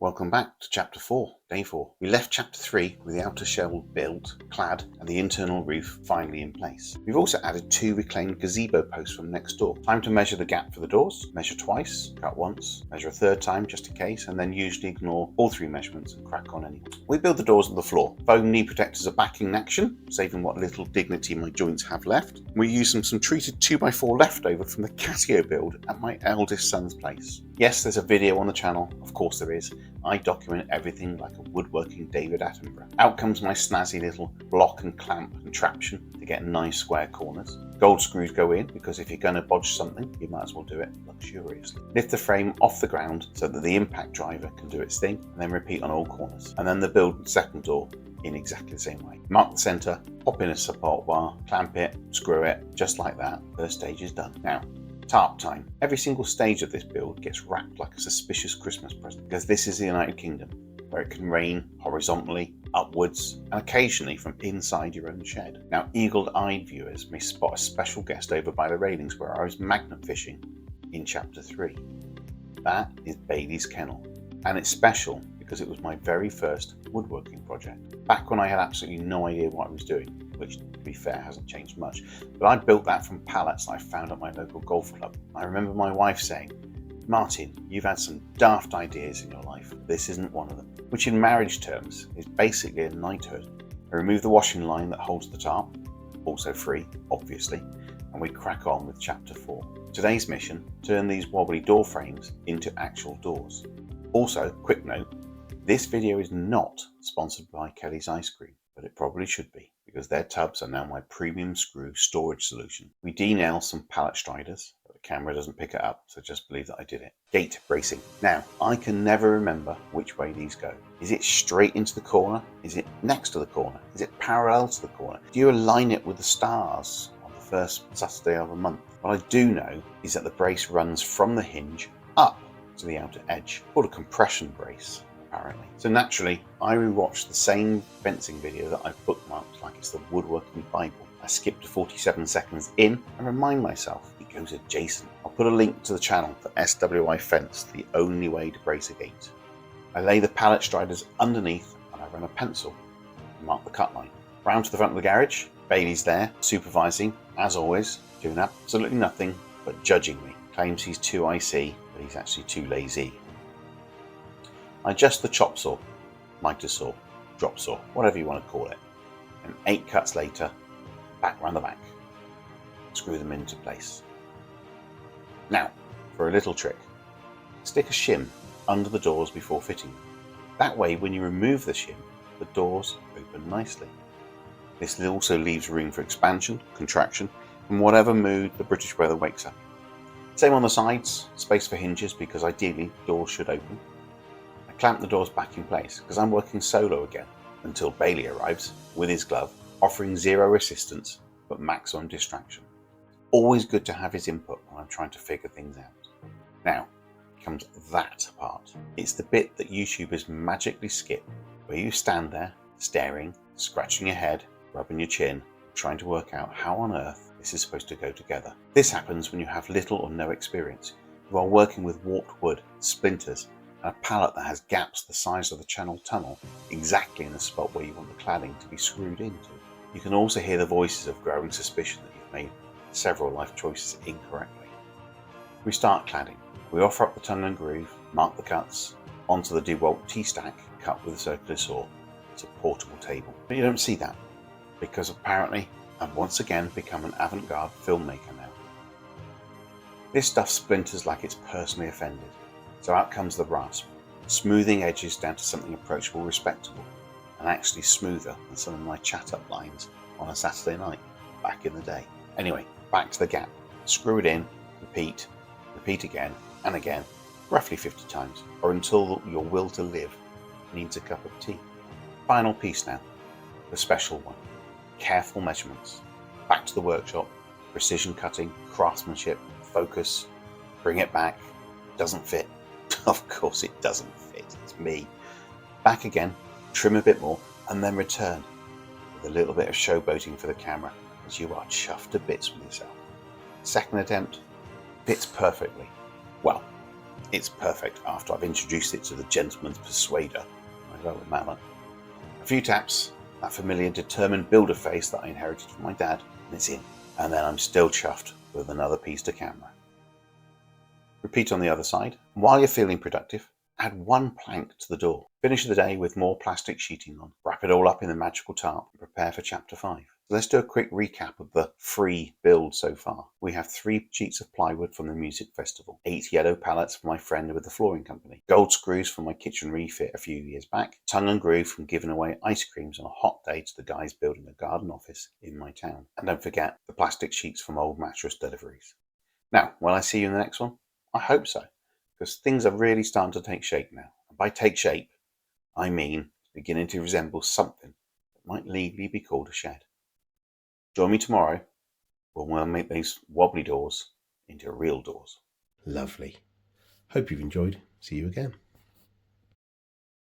Welcome back to Chapter 4, Day 4. We left Chapter 3 with the outer shell built, clad, and the internal roof finally in place. We've also added 2 reclaimed gazebo posts from next door. Time to measure the gap for the doors, measure twice, cut once, measure a third time just in case, and then usually ignore all 3 measurements and crack on anyway. We build the doors on the floor. Foam knee protectors are back in action, saving what little dignity my joints have left. We use some treated 2x4 leftover from the Casio build at my eldest son's place. Yes, there's a video on the channel, of course there is. I document everything like a woodworking David Attenborough. Out comes my snazzy little block and clamp contraption to get nice square corners. Gold screws go in because if you're going to bodge something, you might as well do it luxuriously. Lift the frame off the ground so that the impact driver can do its thing, and then repeat on all corners. And then the build second door in exactly the same way. Mark the centre, pop in a support bar, clamp it, screw it, just like that. First stage is done. Now, tarp time. Every single stage of this build gets wrapped like a suspicious Christmas present because this is the United Kingdom, where it can rain horizontally, upwards, and occasionally from inside your own shed. Now, eagle-eyed viewers may spot a special guest over by the railings where I was magnet fishing in Chapter 3. That is Bailey's kennel, and it's special because it was my very first woodworking project. Back when I had absolutely no idea what I was doing, which, to be fair, hasn't changed much. But I built that from pallets I found at my local golf club. I remember my wife saying, "Martin, you've had some daft ideas in your life. This isn't one of them." Which in marriage terms is basically a knighthood. I remove the washing line that holds the tarp, also free, obviously, and we crack on with Chapter 4. Today's mission, turn these wobbly door frames into actual doors. Also, quick note, this video is not sponsored by Kelly's Ice Cream, but it probably should be, because their tubs are now my premium screw storage solution. We de-nail some pallet striders, but the camera doesn't pick it up, so just believe that I did it. Gate bracing. Now, I can never remember which way these go. Is it straight into the corner? Is it next to the corner? Is it parallel to the corner? Do you align it with the stars on the first Saturday of the month? What I do know is that the brace runs from the hinge up to the outer edge, called a compression brace. Apparently. So naturally, I rewatched the same fencing video that I've bookmarked like it's the woodworking Bible. I skip to 47 seconds in and remind myself it goes adjacent. I'll put a link to the channel for SWI Fence, the only way to brace a gate. I lay the pallet striders underneath and I run a pencil to mark the cut line. Round to the front of the garage, Bailey's there, supervising, as always, doing absolutely nothing but judging me. Claims he's too icy, but he's actually too lazy. I adjust the chop saw, miter saw, drop saw, whatever you want to call it, and 8 cuts later, back round the back. Screw them into place. Now, for a little trick. Stick a shim under the doors before fitting them. That way, when you remove the shim, the doors open nicely. This also leaves room for expansion, contraction, and whatever mood the British weather wakes up. Same on the sides, space for hinges because ideally doors should open. Clamp the doors back in place because I'm working solo again until Bailey arrives with his glove, offering zero assistance but maximum distraction. Always good to have his input when I'm trying to figure things out. Now comes that part. It's the bit that YouTubers magically skip, where you stand there staring, scratching your head, rubbing your chin, trying to work out how on earth this is supposed to go together. This happens when you have little or no experience. You are working with warped wood, splinters, and a pallet that has gaps the size of the channel tunnel exactly in the spot where you want the cladding to be screwed into. You can also hear the voices of growing suspicion that you've made several life choices incorrectly. We start cladding. We offer up the tongue and groove, mark the cuts, onto the DeWalt T-stack cut with a circular saw. It's a portable table. But you don't see that, because apparently I've once again become an avant-garde filmmaker now. This stuff splinters like it's personally offended. So out comes the rasp, smoothing edges down to something approachable, respectable, and actually smoother than some of my chat-up lines on a Saturday night back in the day. Anyway, back to the gap. Screw it in, repeat again and again, roughly 50 times, or until your will to live needs a cup of tea. Final piece now, the special one. Careful measurements. Back to the workshop, precision cutting, craftsmanship, focus, bring it back, doesn't fit. Of course it doesn't fit, it's me. Back again, trim a bit more, and then return with a little bit of showboating for the camera as you are chuffed to bits with yourself. Second attempt, fits perfectly. Well, It's perfect after I've introduced it to the gentleman's persuader. I go with Mallet. A few taps, that familiar determined builder face that I inherited from my dad, and it's in. And then I'm still chuffed with another piece to camera. Repeat on the other side. While you're feeling productive, add one plank to the door. Finish the day with more plastic sheeting on. Wrap it all up in the magical tarp and prepare for chapter 5. So let's do a quick recap of the free build so far. We have 3 sheets of plywood from the music festival, 8 yellow pallets from my friend with the flooring company, gold screws from my kitchen refit a few years back, tongue and groove from giving away ice creams on a hot day to the guys building a garden office in my town. And don't forget the plastic sheets from old mattress deliveries. Now, will I see you in the next one? I hope so, because things are really starting to take shape now. And by take shape, I mean beginning to resemble something that might legally be called a shed. Join me tomorrow when we'll make these wobbly doors into real doors. Lovely. Hope you've enjoyed. See you again.